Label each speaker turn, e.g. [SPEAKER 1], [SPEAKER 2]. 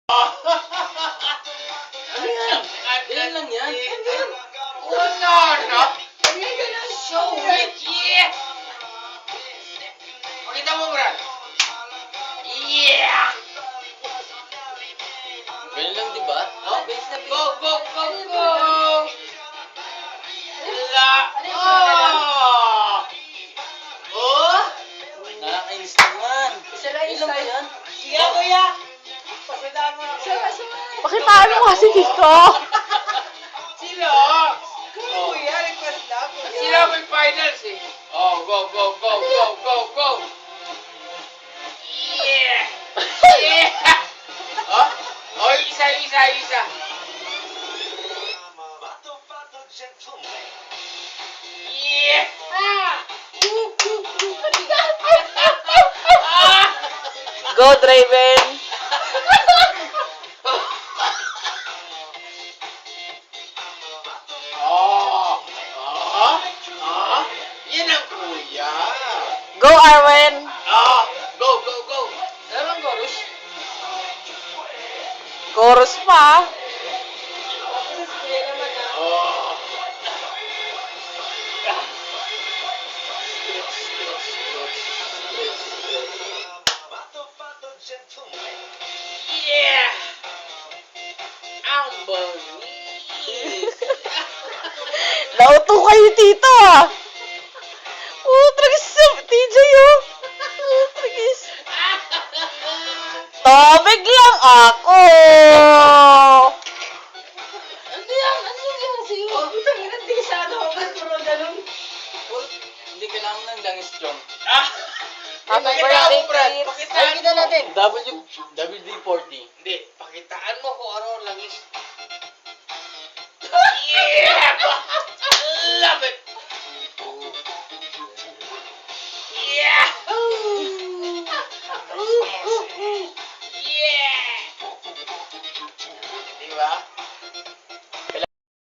[SPEAKER 1] Ano yan? Ganyan lang yan.
[SPEAKER 2] Wala na. Show it, yeah! Pakita mo, Brad. Yeah!
[SPEAKER 1] Ganyan lang, di ba?
[SPEAKER 2] Oh,
[SPEAKER 1] Base na base.
[SPEAKER 2] go, go, go, go! La! Oh! Oh!
[SPEAKER 1] Nakakainis naman.
[SPEAKER 3] Isa lang
[SPEAKER 1] Ganyan lang ba yan?
[SPEAKER 2] Sige, kuya! Pasadaan mo ako.
[SPEAKER 4] Pakitaan mo kasi dito.
[SPEAKER 2] Sila!
[SPEAKER 3] Kuya, request lang.
[SPEAKER 2] Sila may finals eh. Oh, go, go, go, go, go, go! Yeah! Yeah! Oh, oh, isa. Yeah!
[SPEAKER 4] Go, Draven.
[SPEAKER 2] Oh! Oh! Yan ang kuya!
[SPEAKER 4] Go, Arwen.
[SPEAKER 2] Oh! Go, go, go! Ano ang chorus?
[SPEAKER 4] Chorus pa.
[SPEAKER 2] Oh! Yeah! Ang bangis!
[SPEAKER 4] Nauto kayo dito ah. Tragis TJ oh. Tragis. Tobig lang ako.
[SPEAKER 3] Ano yan? Ano yung sa'yo? Putang ina, di sa ano ako. Puro ganun.
[SPEAKER 1] Hindi kailangan ng langis, Chong.
[SPEAKER 4] Happy
[SPEAKER 2] Pakitaan mo, Brad.
[SPEAKER 4] birthday, Kids.
[SPEAKER 2] Pakitaan
[SPEAKER 3] Kita
[SPEAKER 2] mo.
[SPEAKER 3] natin.
[SPEAKER 1] WD-40.
[SPEAKER 2] Hindi, pakitaan mo kung ano ang langis. Yeah! Love it!